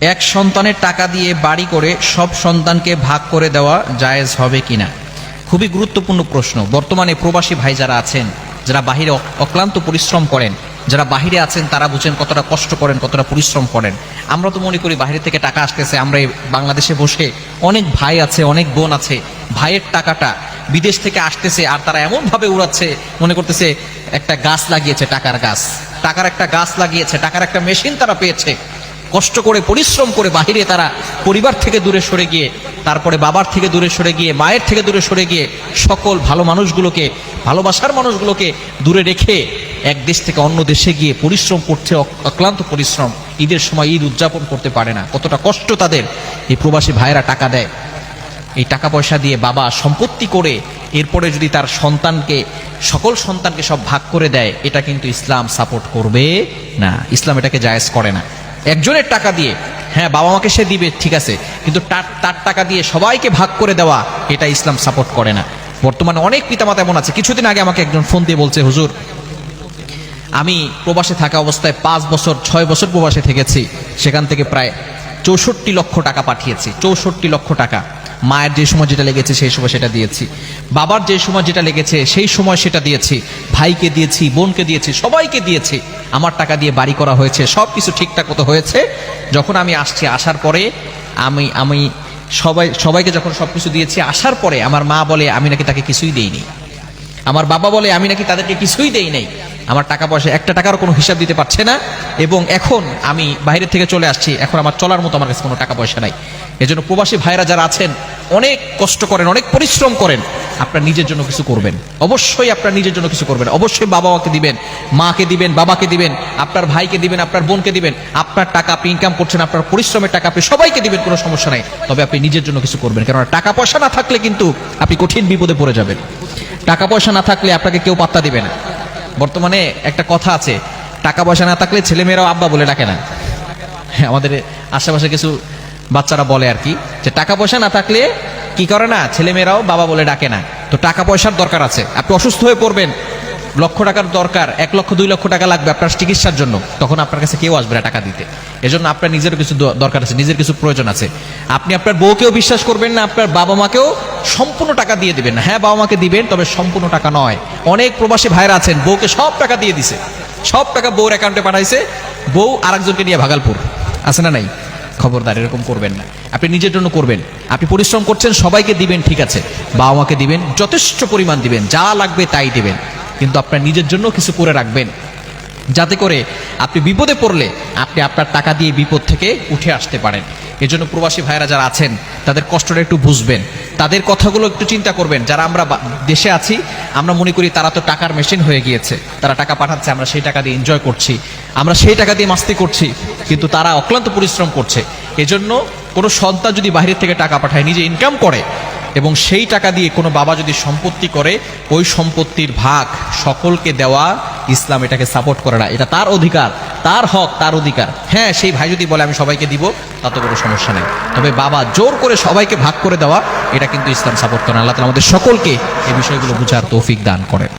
এক সন্তানের টাকা দিয়ে বাড়ি করে সব সন্তানকে ভাগ করে দেওয়া জায়েজ হবে কিনা? খুবই গুরুত্বপূর্ণ প্রশ্ন। বর্তমানে প্রবাসী ভাই যারা আছেন, যারা বাহিরে অক্লান্ত পরিশ্রম করেন, যারা বাহিরে আছেন তারা বুঝেন কতটা কষ্ট করেন, কতটা পরিশ্রম করেন। আমরা তো মনে করি বাইরে থেকে টাকা আসতেছে, আমরা এই বাংলাদেশে বসে অনেক ভাই আছে, অনেক বোন আছে, ভাইয়ের টাকাটা বিদেশ থেকে আসতেছে আর তারা এমনভাবে উড়াচ্ছে, মনে করতেছে একটা গাছ লাগিয়েছে, টাকার গাছ, টাকার একটা গাছ লাগিয়েছে, টাকার একটা মেশিন তারা পেয়েছে। কষ্ট করে পরিশ্রম করে বাহিরে তারা পরিবার থেকে দূরে সরে গিয়ে, তারপরে বাবার থেকে দূরে সরে গিয়ে, মায়ের থেকে দূরে সরে গিয়ে, সকল ভালো মানুষগুলোকে, ভালোবাসার মানুষগুলোকে দূরে রেখে এক দেশ থেকে অন্য দেশে গিয়ে পরিশ্রম করছে, অক্লান্ত পরিশ্রম। ঈদের সময় ঈদ উদযাপন করতে পারে না, কতটা কষ্ট তাদের। এই প্রবাসী ভাইয়েরা টাকা দেয়, এই টাকা পয়সা দিয়ে বাবা সম্পত্তি করে এরপরে যদি তার সন্তানকে, সকল সন্তানকে সব ভাগ করে দেয়, এটা কিন্তু ইসলাম সাপোর্ট করবে না। ইসলাম এটাকে জায়েজ করে না। একজনের টাকা দিয়ে, হ্যাঁ বাবা মাকে সে দিবে ঠিক আছে, কিন্তু তার টাকা দিয়ে সবাইকে ভাগ করে দেওয়া, এটা ইসলাম সাপোর্ট করে না। বর্তমানে অনেক পিতামাতা এমন আছে। কিছুদিন আগে আমাকে একজন ফোন দিয়ে বলছে, হুজুর আমি প্রবাসে থাকা অবস্থায় 5 বছর 6 বছর প্রবাসে থেকেছি, সেখান থেকে প্রায় 64 লক্ষ টাকা পাঠিয়েছি। 64 লক্ষ টাকা। মায়ের যে সময় যেটা লেগেছে সেই সময় সেটা দিয়েছি, বাবার যে সময় যেটা লেগেছে সেই সময় সেটা দিয়েছি, ভাইকে দিয়েছি, বোনকে দিয়েছি, সবাইকে দিয়েছি। আমার টাকা দিয়ে বাড়ি করা হয়েছে, সব কিছু ঠিকঠাক মতো হয়েছে। যখন আমি আসছি, আসার পরে আমি সবাইকে যখন সব কিছু দিয়েছি, আসার পরে আমার মা বলে আমি নাকি তাকে কিছুই দেইনি, আমার বাবা বলে আমি নাকি তাদেরকে কিছুই দেই নাই। আমার টাকা পয়সা একটা টাকারও কোনো হিসাব দিতে পারছে না, এবং এখন আমি বাইরে থেকে চলে আসছি, এখন আমার চলার মতো আমার কাছে কোনো টাকা পয়সা নাই। এজন্য প্রবাসী ভাইরা যারা আছেন, অনেক কষ্ট করেন, অনেক পরিশ্রম করেন, আপনার নিজের জন্য কিছু করবেন, অবশ্যই আপনার নিজের জন্য কিছু করবেন। অবশ্যই বাবা মাকে দিবেন, মাকে দিবেন, বাবাকে দিবেন, আপনার ভাইকে দিবেন, আপনার বোনকে দিবেন। আপনার টাকা আপনি ইনকাম করছেন, আপনার পরিশ্রমের টাকা আপনি সবাইকে দিবেন, কোনো সমস্যা নাই। তবে আপনি নিজের জন্য কিছু করবেন, কারণ টাকা পয়সা না থাকলে কিন্তু আপনি কঠিন বিপদে পড়ে যাবেন। টাকা পয়সা না থাকলে আপনাকে কেউ পাত্তা দিবে না। বর্তমানে একটা কথা আছে, টাকা পয়সা না থাকলে ছেলেমেয়েরাও আব্বা বলে ডাকে না। আমাদের আশেপাশে কিছু বাচ্চারা বলে আর কি, যে টাকা পয়সা না থাকলে কি করে না, ছেলেমেয়েরাও বাবা বলে ডাকে না। তো টাকা পয়সার দরকার আছে। আপনি অসুস্থ হয়ে পড়বেন, লক্ষ টাকার দরকার, 1 লক্ষ 2 লক্ষ টাকা লাগবে আপনার চিকিৎসার জন্য, তখন আপনার কাছে কেউ আসবে না টাকা দিতে। এজন্য আপনার নিজেরও কিছু দরকার আছে, নিজের কিছু প্রয়োজন আছে। আপনি আপনার বউকেও বিশ্বাস করবেন না, আপনার বাবা মাকেও সম্পূর্ণ টাকা দিয়ে দিবেন না। হ্যাঁ বাবা মাকে দিবেন, তবে সম্পূর্ণ টাকা নয়। অনেক প্রবাসী ভাইরা আছেন, বউকে সব টাকা দিয়ে দিছে, সব টাকা বউর অ্যাকাউন্টে পাঠাইছে, বউ আরেকজনকে নিয়ে ভাগালপুর। আছে না নাই? খবরদার, এরকম করবেন না। আপনি নিজের জন্য করবেন। আপনি পরিশ্রম করছেন, সবাইকে দিবেন ঠিক আছে, বাবা মাকে দিবেন, যথেষ্ট পরিমাণ দিবেন, যা লাগবে তাই দিবেন, কিন্তু আপনার নিজের জন্য কিছু করে রাখবেন, যাতে করে আপনি বিপদে পড়লে আপনি আপনার টাকা দিয়ে বিপদ থেকে উঠে আসতে পারেন। এজন্য প্রবাসী ভাইরা যারা আছেন, তাদের কষ্টটা একটু বুঝবেন, তাদের কথাগুলো একটু চিন্তা করবেন। যারা আমরা দেশে আছি, আমরা মনে করি তারা তো টাকার মেশিন হয়ে গিয়েছে, তারা টাকা পাঠাচ্ছে, আমরা সেই টাকা দিয়ে এনজয় করছি, আমরা সেই টাকা দিয়ে মাস্তি করছি, কিন্তু তারা অক্লান্ত পরিশ্রম করছে। এজন্য কোনো সন্তান যদি বাইরের থেকে টাকা পাঠায়, নিজে ইনকাম করে, এবং সেই টাকা দিয়ে কোনো বাবা যদি সম্পত্তি করে, ওই সম্পত্তির ভাগ সকলকে দেওয়া, ইসলাম এটাকে সাপোর্ট করে না। এটা তার অধিকার, তার হক, তার অধিকার। হ্যাঁ, সেই ভাই যদি বলে আমি সবাইকে দিব, তাতে কোনো সমস্যা নেই, তবে বাবা জোর করে সবাইকে ভাগ করে দেওয়া, এটা কিন্তু ইসলাম সাপোর্ট করে না। আল্লাহ তাআলা আমাদের সকলকে এই বিষয়গুলো বুঝার তৌফিক দান করেন।